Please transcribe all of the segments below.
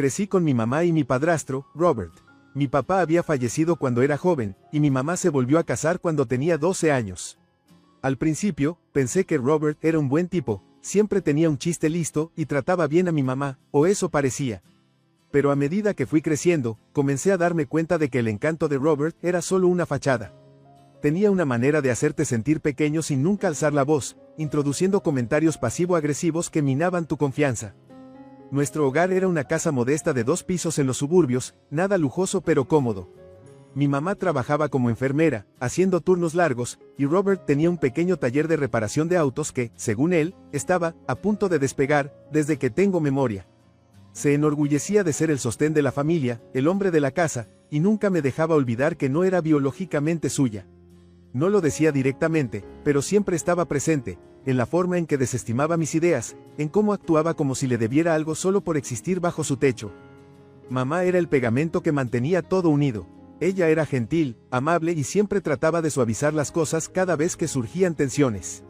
Crecí con mi mamá y mi padrastro, Robert. Mi papá había fallecido cuando era joven, y mi mamá se volvió a casar cuando tenía 12 años. Al principio, pensé que Robert era un buen tipo, siempre tenía un chiste listo y trataba bien a mi mamá, o eso parecía. Pero a medida que fui creciendo, comencé a darme cuenta de que el encanto de Robert era solo una fachada. Tenía una manera de hacerte sentir pequeño sin nunca alzar la voz, introduciendo comentarios pasivo-agresivos que minaban tu confianza. Nuestro hogar era una casa modesta de 2 pisos en los suburbios, nada lujoso pero cómodo. Mi mamá trabajaba como enfermera, haciendo turnos largos, y Robert tenía un pequeño taller de reparación de autos que, según él, estaba a punto de despegar, desde que tengo memoria. Se enorgullecía de ser el sostén de la familia, el hombre de la casa, y nunca me dejaba olvidar que no era biológicamente suya. No lo decía directamente, pero siempre estaba presente, en la forma en que desestimaba mis ideas, en cómo actuaba como si le debiera algo solo por existir bajo su techo. Mamá era el pegamento que mantenía todo unido. Ella era gentil, amable y siempre trataba de suavizar las cosas cada vez que surgían tensiones.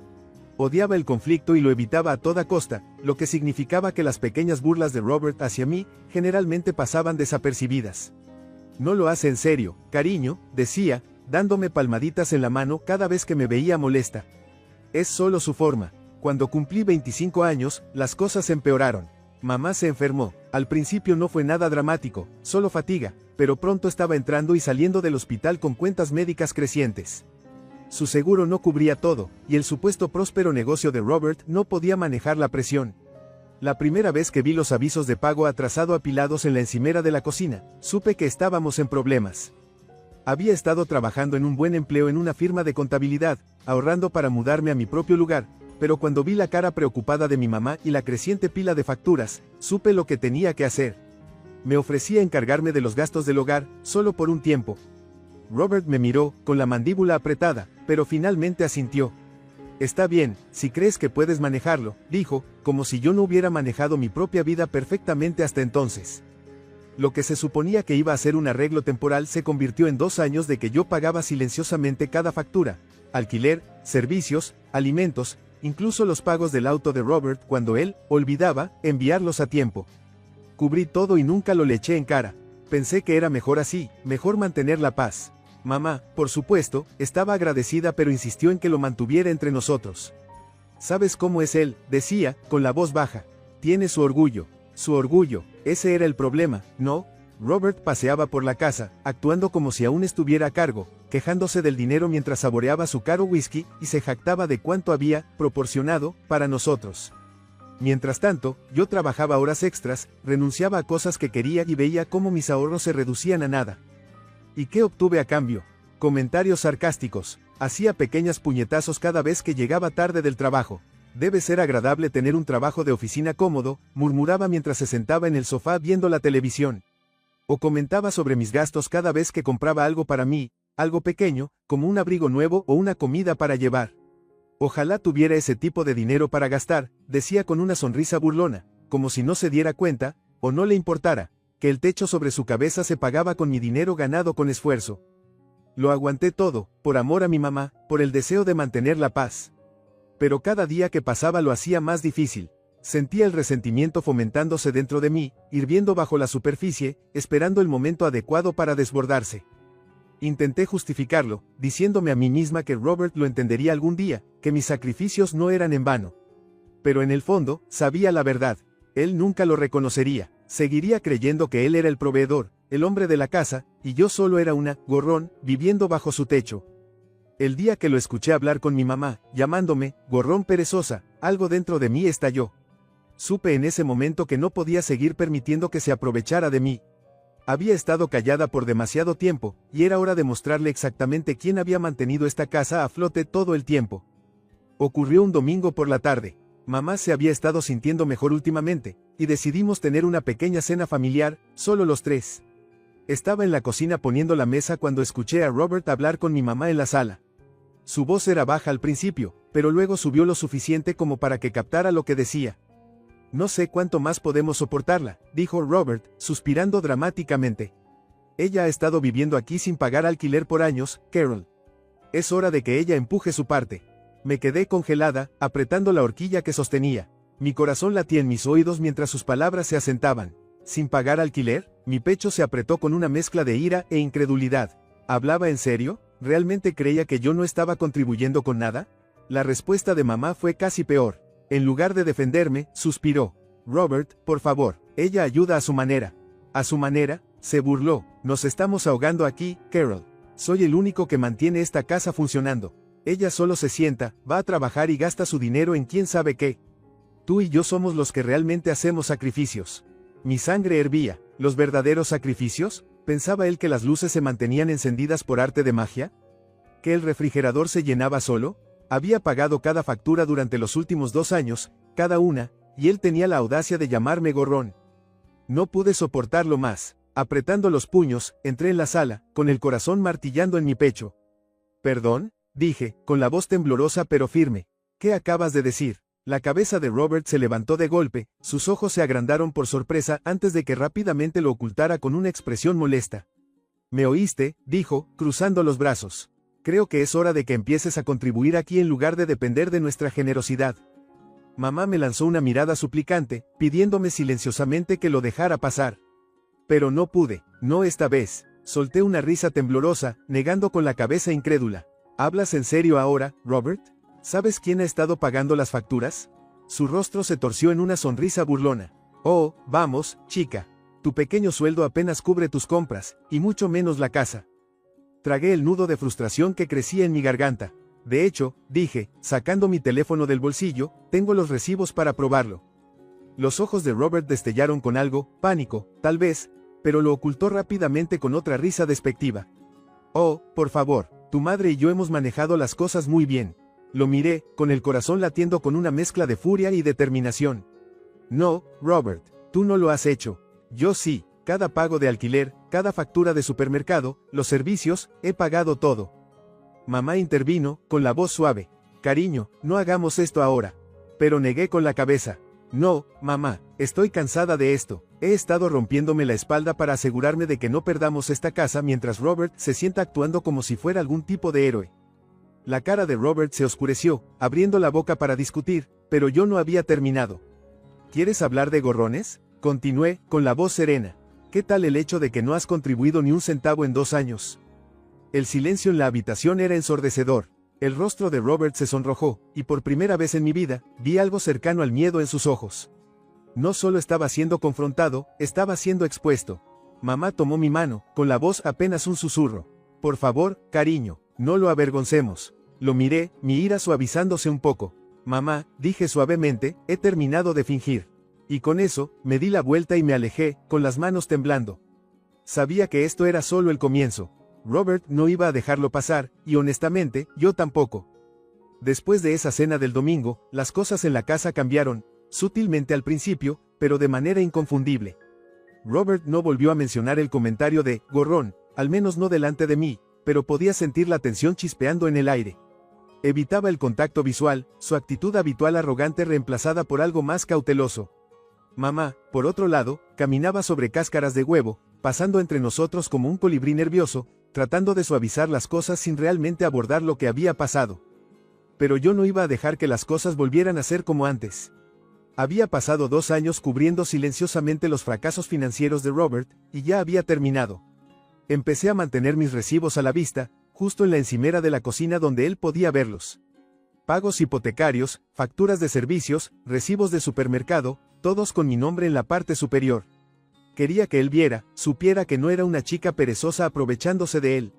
Odiaba el conflicto y lo evitaba a toda costa, lo que significaba que las pequeñas burlas de Robert hacia mí, generalmente pasaban desapercibidas. No lo hace en serio, cariño, decía, dándome palmaditas en la mano cada vez que me veía molesta. Es solo su forma. Cuando cumplí 25 años, las cosas empeoraron. Mamá se enfermó. Al principio no fue nada dramático, solo fatiga, pero pronto estaba entrando y saliendo del hospital con cuentas médicas crecientes. Su seguro no cubría todo, y el supuesto próspero negocio de Robert no podía manejar la presión. La primera vez que vi los avisos de pago atrasado apilados en la encimera de la cocina, supe que estábamos en problemas. Había estado trabajando en un buen empleo en una firma de contabilidad, ahorrando para mudarme a mi propio lugar, pero cuando vi la cara preocupada de mi mamá y la creciente pila de facturas, supe lo que tenía que hacer. Me ofrecí a encargarme de los gastos del hogar, solo por un tiempo. Robert me miró, con la mandíbula apretada, pero finalmente asintió. Está bien, si crees que puedes manejarlo, dijo, como si yo no hubiera manejado mi propia vida perfectamente hasta entonces. Lo que se suponía que iba a ser un arreglo temporal se convirtió en 2 años de que yo pagaba silenciosamente cada factura, alquiler, servicios, alimentos, incluso los pagos del auto de Robert cuando él olvidaba enviarlos a tiempo. Cubrí todo y nunca lo le eché en cara. Pensé que era mejor así, mejor mantener la paz. Mamá, por supuesto, estaba agradecida pero insistió en que lo mantuviera entre nosotros. ¿Sabes cómo es él?, decía, con la voz baja. Tiene su orgullo, ese era el problema, ¿no? Robert paseaba por la casa, actuando como si aún estuviera a cargo, quejándose del dinero mientras saboreaba su caro whisky y se jactaba de cuánto había proporcionado para nosotros. Mientras tanto, yo trabajaba horas extras, renunciaba a cosas que quería y veía cómo mis ahorros se reducían a nada. ¿Y qué obtuve a cambio? Comentarios sarcásticos. Hacía pequeños puñetazos cada vez que llegaba tarde del trabajo. Debe ser agradable tener un trabajo de oficina cómodo, murmuraba mientras se sentaba en el sofá viendo la televisión. O comentaba sobre mis gastos cada vez que compraba algo para mí, algo pequeño, como un abrigo nuevo o una comida para llevar. Ojalá tuviera ese tipo de dinero para gastar, decía con una sonrisa burlona, como si no se diera cuenta, o no le importara, que el techo sobre su cabeza se pagaba con mi dinero ganado con esfuerzo. Lo aguanté todo, por amor a mi mamá, por el deseo de mantener la paz. Pero cada día que pasaba lo hacía más difícil. Sentía el resentimiento fomentándose dentro de mí, hirviendo bajo la superficie, esperando el momento adecuado para desbordarse. Intenté justificarlo, diciéndome a mí misma que Robert lo entendería algún día, que mis sacrificios no eran en vano. Pero en el fondo, sabía la verdad. Él nunca lo reconocería. Seguiría creyendo que él era el proveedor, el hombre de la casa, y yo solo era una gorrón, viviendo bajo su techo. El día que lo escuché hablar con mi mamá, llamándome gorrón perezosa, algo dentro de mí estalló. Supe en ese momento que no podía seguir permitiendo que se aprovechara de mí. Había estado callada por demasiado tiempo, y era hora de mostrarle exactamente quién había mantenido esta casa a flote todo el tiempo. Ocurrió un domingo por la tarde. Mamá se había estado sintiendo mejor últimamente, y decidimos tener una pequeña cena familiar, solo los 3. Estaba en la cocina poniendo la mesa cuando escuché a Robert hablar con mi mamá en la sala. Su voz era baja al principio, pero luego subió lo suficiente como para que captara lo que decía. No sé cuánto más podemos soportarla, dijo Robert, suspirando dramáticamente. Ella ha estado viviendo aquí sin pagar alquiler por años, Carol. Es hora de que ella empuje su parte. Me quedé congelada, apretando la horquilla que sostenía. Mi corazón latía en mis oídos mientras sus palabras se asentaban. ¿Sin pagar alquiler? Mi pecho se apretó con una mezcla de ira e incredulidad. ¿Hablaba en serio? ¿Realmente creía que yo no estaba contribuyendo con nada? La respuesta de mamá fue casi peor. En lugar de defenderme, suspiró. Robert, por favor, ella ayuda a su manera. ¿A su manera? Se burló. Nos estamos ahogando aquí, Carol. Soy el único que mantiene esta casa funcionando. Ella solo se sienta, va a trabajar y gasta su dinero en quién sabe qué. Tú y yo somos los que realmente hacemos sacrificios. Mi sangre hervía. ¿Los verdaderos sacrificios? ¿Pensaba él que las luces se mantenían encendidas por arte de magia? ¿Que el refrigerador se llenaba solo? Había pagado cada factura durante los últimos 2 años, cada una, y él tenía la audacia de llamarme gorrón. No pude soportarlo más. Apretando los puños, entré en la sala, con el corazón martillando en mi pecho. ¿Perdón? Dije, con la voz temblorosa pero firme. ¿Qué acabas de decir? La cabeza de Robert se levantó de golpe, sus ojos se agrandaron por sorpresa antes de que rápidamente lo ocultara con una expresión molesta. ¿Me oíste?, dijo, cruzando los brazos. Creo que es hora de que empieces a contribuir aquí en lugar de depender de nuestra generosidad. Mamá me lanzó una mirada suplicante, pidiéndome silenciosamente que lo dejara pasar. Pero no pude, no esta vez. Solté una risa temblorosa, negando con la cabeza incrédula. ¿Hablas en serio ahora, Robert? ¿Sabes quién ha estado pagando las facturas? Su rostro se torció en una sonrisa burlona. Oh, vamos, chica. Tu pequeño sueldo apenas cubre tus compras, y mucho menos la casa. Tragué el nudo de frustración que crecía en mi garganta. De hecho, dije, sacando mi teléfono del bolsillo, tengo los recibos para probarlo. Los ojos de Robert destellaron con algo, pánico, tal vez, pero lo ocultó rápidamente con otra risa despectiva. Oh, por favor, tu madre y yo hemos manejado las cosas muy bien. Lo miré, con el corazón latiendo con una mezcla de furia y determinación. No, Robert, tú no lo has hecho. Yo sí, cada pago de alquiler, cada factura de supermercado, los servicios, he pagado todo. Mamá intervino, con la voz suave. Cariño, no hagamos esto ahora. Pero negué con la cabeza. No, mamá, estoy cansada de esto. He estado rompiéndome la espalda para asegurarme de que no perdamos esta casa mientras Robert se sienta actuando como si fuera algún tipo de héroe. La cara de Robert se oscureció, abriendo la boca para discutir, pero yo no había terminado. ¿Quieres hablar de gorrones? Continué, con la voz serena. ¿Qué tal el hecho de que no has contribuido ni un centavo en 2 años? El silencio en la habitación era ensordecedor. El rostro de Robert se sonrojó, y por primera vez en mi vida, vi algo cercano al miedo en sus ojos. No solo estaba siendo confrontado, estaba siendo expuesto. Mamá tomó mi mano, con la voz apenas un susurro. Por favor, cariño, no lo avergoncemos. Lo miré, mi ira suavizándose un poco. Mamá, dije suavemente, he terminado de fingir. Y con eso, me di la vuelta y me alejé, con las manos temblando. Sabía que esto era solo el comienzo. Robert no iba a dejarlo pasar, y honestamente, yo tampoco. Después de esa cena del domingo, las cosas en la casa cambiaron, sutilmente al principio, pero de manera inconfundible. Robert no volvió a mencionar el comentario de gorrón, al menos no delante de mí, pero podía sentir la tensión chispeando en el aire. Evitaba el contacto visual, su actitud habitual arrogante reemplazada por algo más cauteloso. Mamá, por otro lado, caminaba sobre cáscaras de huevo, pasando entre nosotros como un colibrí nervioso, tratando de suavizar las cosas sin realmente abordar lo que había pasado. Pero yo no iba a dejar que las cosas volvieran a ser como antes. Había pasado 2 años cubriendo silenciosamente los fracasos financieros de Robert, y ya había terminado. Empecé a mantener mis recibos a la vista, justo en la encimera de la cocina donde él podía verlos. Pagos hipotecarios, facturas de servicios, recibos de supermercado, todos con mi nombre en la parte superior. Quería que él viera, supiera que no era una chica perezosa aprovechándose de él.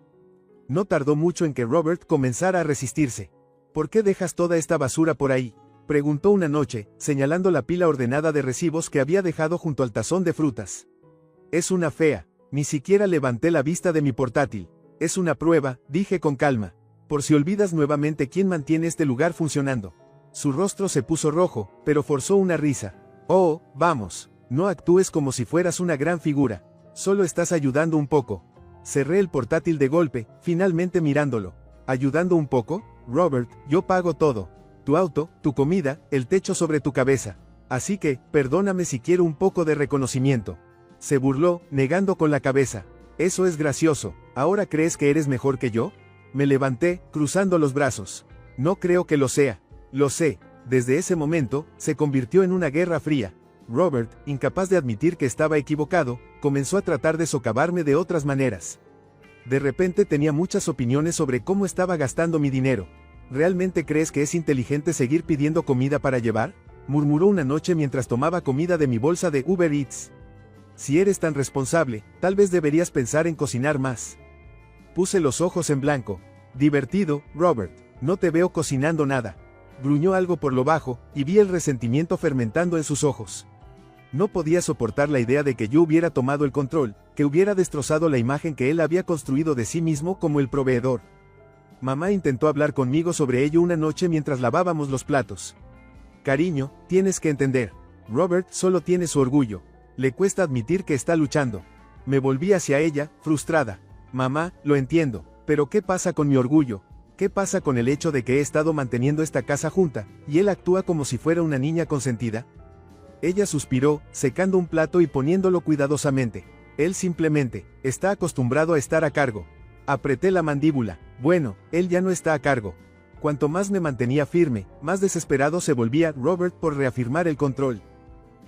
No tardó mucho en que Robert comenzara a resistirse. ¿Por qué dejas toda esta basura por ahí?, preguntó una noche, señalando la pila ordenada de recibos que había dejado junto al tazón de frutas. Es una fea. Ni siquiera levanté la vista de mi portátil. Es una prueba, dije con calma. Por si olvidas nuevamente quién mantiene este lugar funcionando. Su rostro se puso rojo, pero forzó una risa. Oh, vamos, no actúes como si fueras una gran figura. Solo estás ayudando un poco. Cerré el portátil de golpe, finalmente mirándolo. ¿Ayudando un poco? Robert, yo pago todo. Tu auto, tu comida, el techo sobre tu cabeza. Así que, perdóname si quiero un poco de reconocimiento. Se burló, negando con la cabeza. Eso es gracioso. ¿Ahora crees que eres mejor que yo? Me levanté, cruzando los brazos. No creo que lo sea. Lo sé. Desde ese momento, se convirtió en una guerra fría. Robert, incapaz de admitir que estaba equivocado, comenzó a tratar de socavarme de otras maneras. De repente tenía muchas opiniones sobre cómo estaba gastando mi dinero. ¿Realmente crees que es inteligente seguir pidiendo comida para llevar?, murmuró una noche mientras tomaba comida de mi bolsa de Uber Eats. Si eres tan responsable, tal vez deberías pensar en cocinar más. Puse los ojos en blanco. Divertido, Robert, no te veo cocinando nada. Gruñó algo por lo bajo, y vi el resentimiento fermentando en sus ojos. No podía soportar la idea de que yo hubiera tomado el control, que hubiera destrozado la imagen que él había construido de sí mismo como el proveedor. Mamá intentó hablar conmigo sobre ello una noche mientras lavábamos los platos. Cariño, tienes que entender. Robert solo tiene su orgullo. Le cuesta admitir que está luchando. Me volví hacia ella, frustrada. Mamá, lo entiendo, pero ¿qué pasa con mi orgullo? ¿Qué pasa con el hecho de que he estado manteniendo esta casa junta, y él actúa como si fuera una niña consentida? Ella suspiró, secando un plato y poniéndolo cuidadosamente. Él simplemente está acostumbrado a estar a cargo. Apreté la mandíbula. Bueno, él ya no está a cargo. Cuanto más me mantenía firme, más desesperado se volvía Robert por reafirmar el control.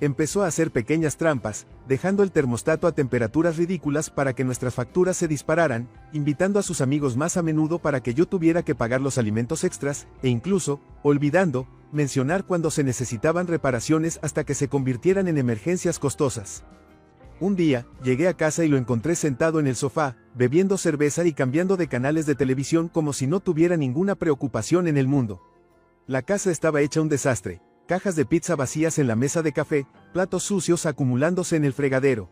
Empezó a hacer pequeñas trampas, dejando el termostato a temperaturas ridículas para que nuestras facturas se dispararan, invitando a sus amigos más a menudo para que yo tuviera que pagar los alimentos extras, e incluso, olvidando, mencionar cuando se necesitaban reparaciones hasta que se convirtieran en emergencias costosas. Un día, llegué a casa y lo encontré sentado en el sofá, bebiendo cerveza y cambiando de canales de televisión como si no tuviera ninguna preocupación en el mundo. La casa estaba hecha un desastre. Cajas de pizza vacías en la mesa de café, platos sucios acumulándose en el fregadero.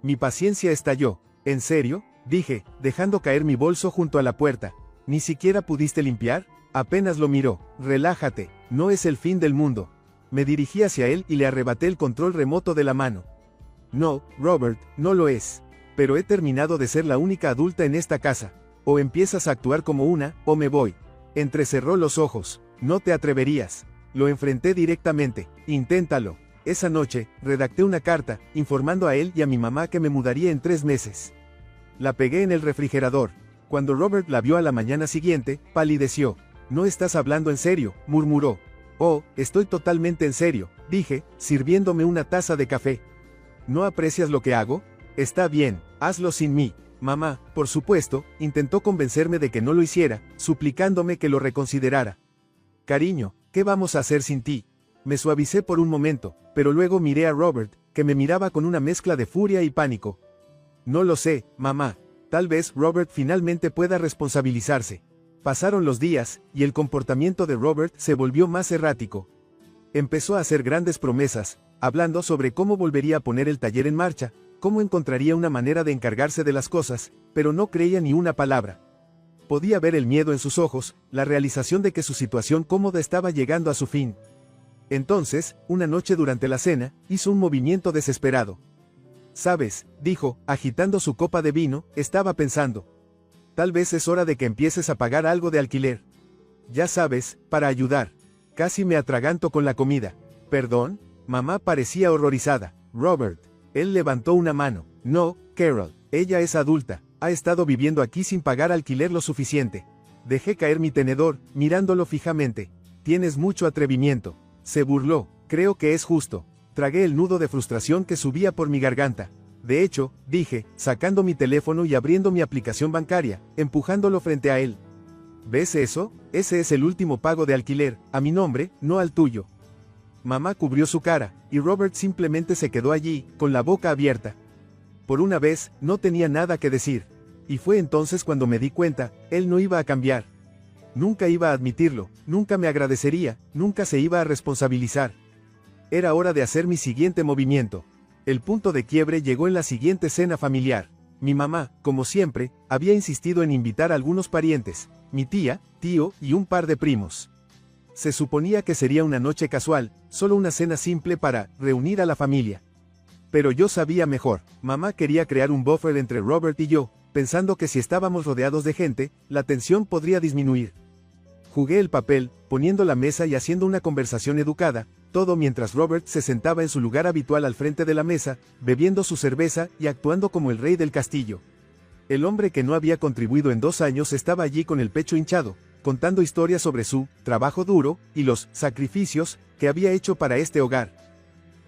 Mi paciencia estalló. ¿En serio?, dije, dejando caer mi bolso junto a la puerta. ¿Ni siquiera pudiste limpiar? Apenas lo miró. Relájate, no es el fin del mundo. Me dirigí hacia él y le arrebaté el control remoto de la mano. No, Robert, no lo es. Pero he terminado de ser la única adulta en esta casa. O empiezas a actuar como una, o me voy. Entrecerró los ojos. No te atreverías. Lo enfrenté directamente. Inténtalo. Esa noche, redacté una carta, informando a él y a mi mamá que me mudaría en 3 meses. La pegué en el refrigerador. Cuando Robert la vio a la mañana siguiente, palideció. No estás hablando en serio, murmuró. Oh, estoy totalmente en serio, dije, sirviéndome una taza de café. ¿No aprecias lo que hago? Está bien, hazlo sin mí. Mamá, por supuesto, intentó convencerme de que no lo hiciera, suplicándome que lo reconsiderara. Cariño, ¿qué vamos a hacer sin ti? Me suavicé por un momento, pero luego miré a Robert, que me miraba con una mezcla de furia y pánico. No lo sé, mamá. Tal vez Robert finalmente pueda responsabilizarse. Pasaron los días, y el comportamiento de Robert se volvió más errático. Empezó a hacer grandes promesas, hablando sobre cómo volvería a poner el taller en marcha, cómo encontraría una manera de encargarse de las cosas, pero no creía ni una palabra. Podía ver el miedo en sus ojos, la realización de que su situación cómoda estaba llegando a su fin. Entonces, una noche durante la cena, hizo un movimiento desesperado. «Sabes», dijo, agitando su copa de vino, estaba pensando. «Tal vez es hora de que empieces a pagar algo de alquiler. Ya sabes, para ayudar». Casi me atraganto con la comida. «¿Perdón?». Mamá parecía horrorizada. «Robert». Él levantó una mano. «No, Carol, ella es adulta. Ha estado viviendo aquí sin pagar alquiler lo suficiente». Dejé caer mi tenedor, mirándolo fijamente. «Tienes mucho atrevimiento». Se burló. «Creo que es justo». Tragué el nudo de frustración que subía por mi garganta. «De hecho», dije, sacando mi teléfono y abriendo mi aplicación bancaria, empujándolo frente a él. «¿Ves eso? Ese es el último pago de alquiler, a mi nombre, no al tuyo». Mamá cubrió su cara, y Robert simplemente se quedó allí, con la boca abierta. Por una vez, no tenía nada que decir. Y fue entonces cuando me di cuenta, él no iba a cambiar. Nunca iba a admitirlo, nunca me agradecería, nunca se iba a responsabilizar. Era hora de hacer mi siguiente movimiento. El punto de quiebre llegó en la siguiente cena familiar. Mi mamá, como siempre, había insistido en invitar a algunos parientes, mi tía, tío y un par de primos. Se suponía que sería una noche casual, solo una cena simple para reunir a la familia. Pero yo sabía mejor. Mamá quería crear un buffer entre Robert y yo, pensando que si estábamos rodeados de gente, la tensión podría disminuir. Jugué el papel, poniendo la mesa y haciendo una conversación educada, todo mientras Robert se sentaba en su lugar habitual al frente de la mesa, bebiendo su cerveza y actuando como el rey del castillo. El hombre que no había contribuido en 2 años estaba allí con el pecho hinchado, contando historias sobre su trabajo duro y los sacrificios que había hecho para este hogar.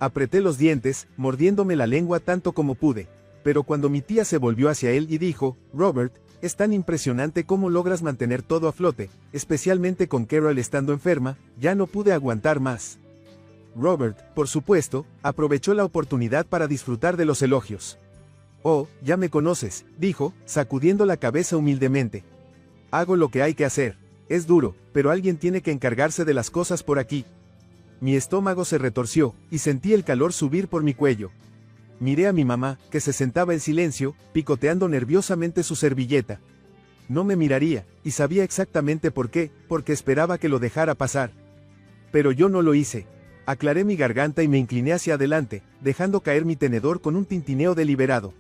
Apreté los dientes, mordiéndome la lengua tanto como pude. Pero cuando mi tía se volvió hacia él y dijo, Robert, es tan impresionante cómo logras mantener todo a flote, especialmente con Carol estando enferma, ya no pude aguantar más. Robert, por supuesto, aprovechó la oportunidad para disfrutar de los elogios. Oh, ya me conoces, dijo, sacudiendo la cabeza humildemente. Hago lo que hay que hacer. Es duro, pero alguien tiene que encargarse de las cosas por aquí. Mi estómago se retorció, y sentí el calor subir por mi cuello. Miré a mi mamá, que se sentaba en silencio, picoteando nerviosamente su servilleta. No me miraría, y sabía exactamente por qué, porque esperaba que lo dejara pasar. Pero yo no lo hice. Aclaré mi garganta y me incliné hacia adelante, dejando caer mi tenedor con un tintineo deliberado.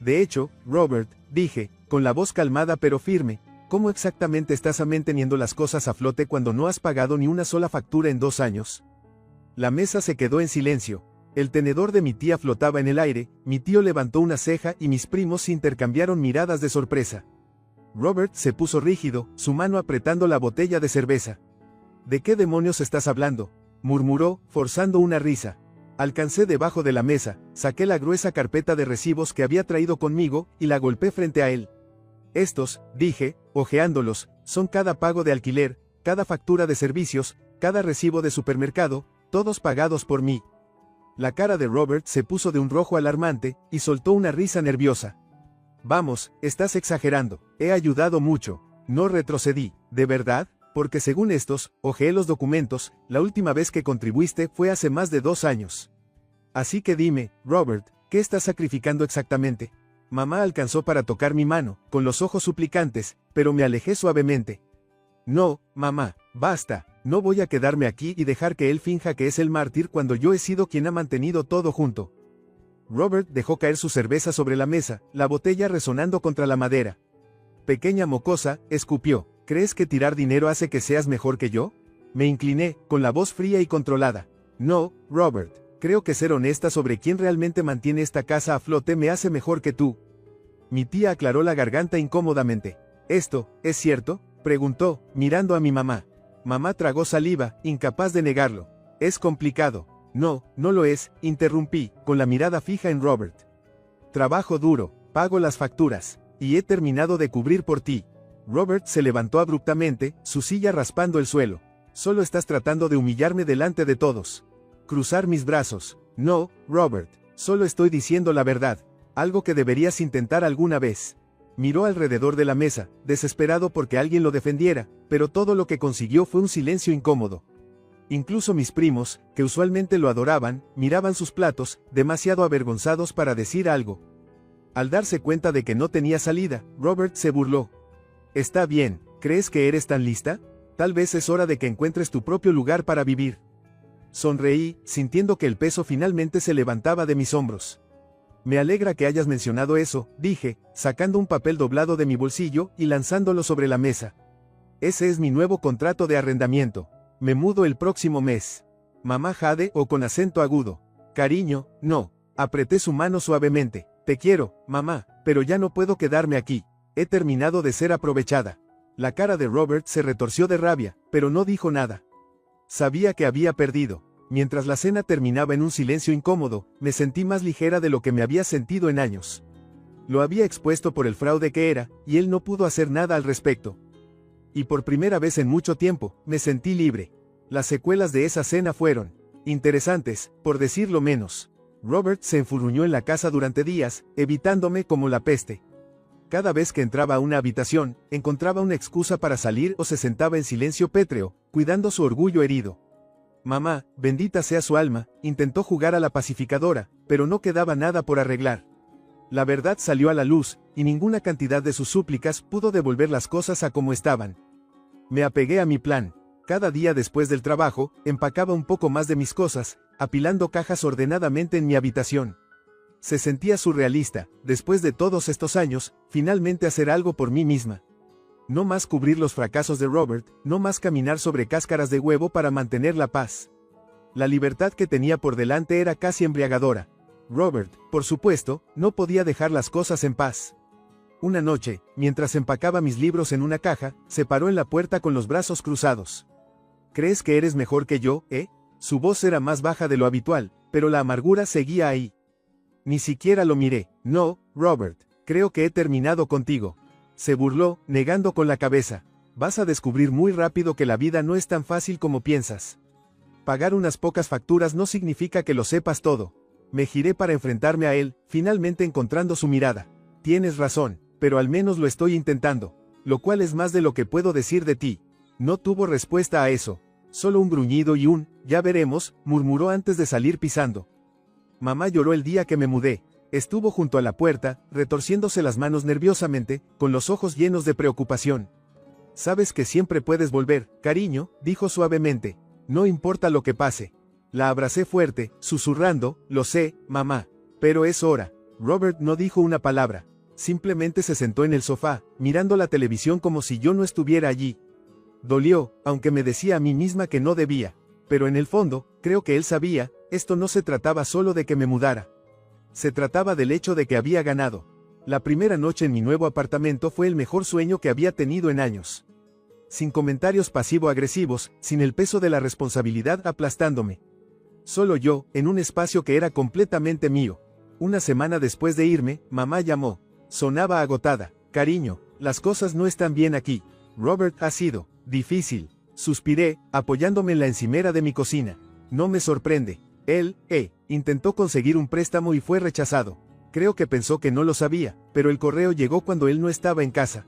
De hecho, Robert, dije, con la voz calmada pero firme, ¿cómo exactamente estás manteniendo las cosas a flote cuando no has pagado ni una sola factura en 2 años? La mesa se quedó en silencio. El tenedor de mi tía flotaba en el aire, mi tío levantó una ceja y mis primos intercambiaron miradas de sorpresa. Robert se puso rígido, su mano apretando la botella de cerveza. ¿De qué demonios estás hablando?, murmuró, forzando una risa. Alcancé debajo de la mesa, saqué la gruesa carpeta de recibos que había traído conmigo, y la golpeé frente a él. Estos, dije, hojeándolos, son cada pago de alquiler, cada factura de servicios, cada recibo de supermercado, todos pagados por mí. La cara de Robert se puso de un rojo alarmante, y soltó una risa nerviosa. Vamos, estás exagerando, he ayudado mucho. No retrocedí, ¿de verdad? Porque según estos, hojeé los documentos, la última vez que contribuiste fue hace más de 2 años. Así que dime, Robert, ¿qué estás sacrificando exactamente? Mamá alcanzó para tocar mi mano, con los ojos suplicantes, pero me alejé suavemente. No, mamá, basta, no voy a quedarme aquí y dejar que él finja que es el mártir cuando yo he sido quien ha mantenido todo junto. Robert dejó caer su cerveza sobre la mesa, la botella resonando contra la madera. Pequeña mocosa, escupió. ¿Crees que tirar dinero hace que seas mejor que yo? Me incliné, con la voz fría y controlada. No, Robert, creo que ser honesta sobre quién realmente mantiene esta casa a flote me hace mejor que tú. Mi tía aclaró la garganta incómodamente. ¿Esto, es cierto?, preguntó, mirando a mi mamá. Mamá tragó saliva, incapaz de negarlo. Es complicado. No, no lo es, interrumpí, con la mirada fija en Robert. Trabajo duro, pago las facturas, y he terminado de cubrir por ti. Robert se levantó abruptamente, su silla raspando el suelo. Solo estás tratando de humillarme delante de todos. Cruzar mis brazos. No, Robert, solo estoy diciendo la verdad. Algo que deberías intentar alguna vez. Miró alrededor de la mesa, desesperado porque alguien lo defendiera, pero todo lo que consiguió fue un silencio incómodo. Incluso mis primos, que usualmente lo adoraban, miraban sus platos, demasiado avergonzados para decir algo. Al darse cuenta de que no tenía salida, Robert se burló. Está bien, ¿crees que eres tan lista? Tal vez es hora de que encuentres tu propio lugar para vivir. Sonreí, sintiendo que el peso finalmente se levantaba de mis hombros. Me alegra que hayas mencionado eso, dije, sacando un papel doblado de mi bolsillo y lanzándolo sobre la mesa. Ese es mi nuevo contrato de arrendamiento. Me mudo el próximo mes. Mamá Jade o con acento agudo. Cariño, no. Apreté su mano suavemente. Te quiero, mamá, pero ya no puedo quedarme aquí. He terminado de ser aprovechada. La cara de Robert se retorció de rabia, pero no dijo nada. Sabía que había perdido. Mientras la cena terminaba en un silencio incómodo, me sentí más ligera de lo que me había sentido en años. Lo había expuesto por el fraude que era, y él no pudo hacer nada al respecto. Y por primera vez en mucho tiempo, me sentí libre. Las secuelas de esa cena fueron interesantes, por decirlo menos. Robert se enfurruñó en la casa durante días, evitándome como la peste. Cada vez que entraba a una habitación, encontraba una excusa para salir o se sentaba en silencio pétreo, cuidando su orgullo herido. Mamá, bendita sea su alma, intentó jugar a la pacificadora, pero no quedaba nada por arreglar. La verdad salió a la luz, y ninguna cantidad de sus súplicas pudo devolver las cosas a como estaban. Me apegué a mi plan. Cada día después del trabajo, empacaba un poco más de mis cosas, apilando cajas ordenadamente en mi habitación. Se sentía surrealista, después de todos estos años, finalmente hacer algo por mí misma. No más cubrir los fracasos de Robert, no más caminar sobre cáscaras de huevo para mantener la paz. La libertad que tenía por delante era casi embriagadora. Robert, por supuesto, no podía dejar las cosas en paz. Una noche, mientras empacaba mis libros en una caja, se paró en la puerta con los brazos cruzados. ¿Crees que eres mejor que yo, eh? Su voz era más baja de lo habitual, pero la amargura seguía ahí. Ni siquiera lo miré. No, Robert, creo que he terminado contigo. Se burló, negando con la cabeza. Vas a descubrir muy rápido que la vida no es tan fácil como piensas. Pagar unas pocas facturas no significa que lo sepas todo. Me giré para enfrentarme a él, finalmente encontrando su mirada. Tienes razón, pero al menos lo estoy intentando, lo cual es más de lo que puedo decir de ti. No tuvo respuesta a eso. Solo un gruñido y ya veremos, murmuró antes de salir pisando. Mamá lloró el día que me mudé. Estuvo junto a la puerta, retorciéndose las manos nerviosamente, con los ojos llenos de preocupación. Sabes que siempre puedes volver, cariño, dijo suavemente. No importa lo que pase. La abracé fuerte, susurrando, lo sé, mamá. Pero es hora. Robert no dijo una palabra. Simplemente se sentó en el sofá, mirando la televisión como si yo no estuviera allí. Dolió, aunque me decía a mí misma que no debía. Pero en el fondo, creo que él sabía, esto no se trataba solo de que me mudara. Se trataba del hecho de que había ganado. La primera noche en mi nuevo apartamento fue el mejor sueño que había tenido en años. Sin comentarios pasivo-agresivos, sin el peso de la responsabilidad aplastándome. Solo yo, en un espacio que era completamente mío. Una semana después de irme, mamá llamó. Sonaba agotada. Cariño, las cosas no están bien aquí. Robert, ha sido difícil. Suspiré, apoyándome en la encimera de mi cocina. No me sorprende. Él, intentó conseguir un préstamo y fue rechazado. Creo que pensó que no lo sabía, pero el correo llegó cuando él no estaba en casa.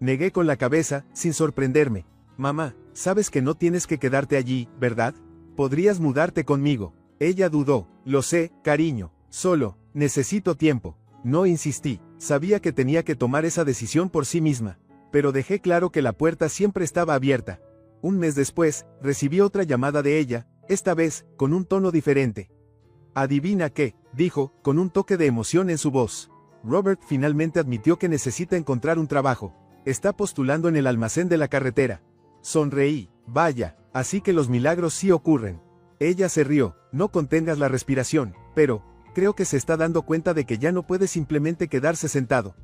Negué con la cabeza, sin sorprenderme. Mamá, sabes que no tienes que quedarte allí, ¿verdad? Podrías mudarte conmigo. Ella dudó. Lo sé, cariño. Solo, necesito tiempo. No insistí. Sabía que tenía que tomar esa decisión por sí misma. Pero dejé claro que la puerta siempre estaba abierta. Un mes después, recibí otra llamada de ella, esta vez, con un tono diferente. Adivina qué, dijo, con un toque de emoción en su voz. Robert finalmente admitió que necesita encontrar un trabajo. Está postulando en el almacén de la carretera. Sonreí. Vaya, así que los milagros sí ocurren. Ella se rió. No contengas la respiración, pero, creo que se está dando cuenta de que ya no puede simplemente quedarse sentado.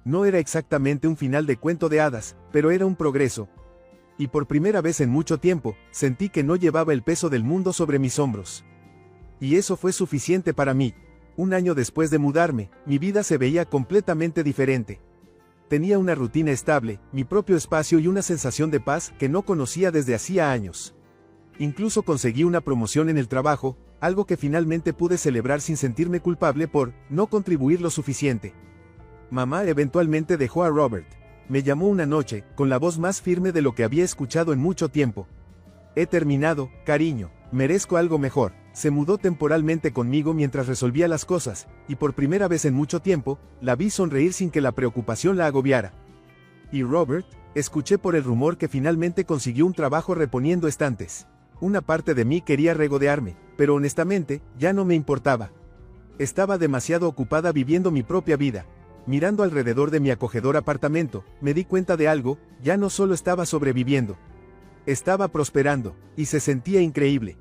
No era exactamente un final de cuento de hadas, pero era un progreso. Y por primera vez en mucho tiempo, sentí que no llevaba el peso del mundo sobre mis hombros. Y eso fue suficiente para mí. Un año después de mudarme, mi vida se veía completamente diferente. Tenía una rutina estable, mi propio espacio y una sensación de paz que no conocía desde hacía años. Incluso conseguí una promoción en el trabajo, algo que finalmente pude celebrar sin sentirme culpable por no contribuir lo suficiente. Mamá eventualmente dejó a Robert. Me llamó una noche, con la voz más firme de lo que había escuchado en mucho tiempo. He terminado, cariño, merezco algo mejor. Se mudó temporalmente conmigo mientras resolvía las cosas, y por primera vez en mucho tiempo, la vi sonreír sin que la preocupación la agobiara. ¿Y Robert? Escuché por el rumor que finalmente consiguió un trabajo reponiendo estantes. Una parte de mí quería regodearme, pero honestamente, ya no me importaba. Estaba demasiado ocupada viviendo mi propia vida. Mirando alrededor de mi acogedor apartamento, me di cuenta de algo, ya no solo estaba sobreviviendo. Estaba prosperando, y se sentía increíble.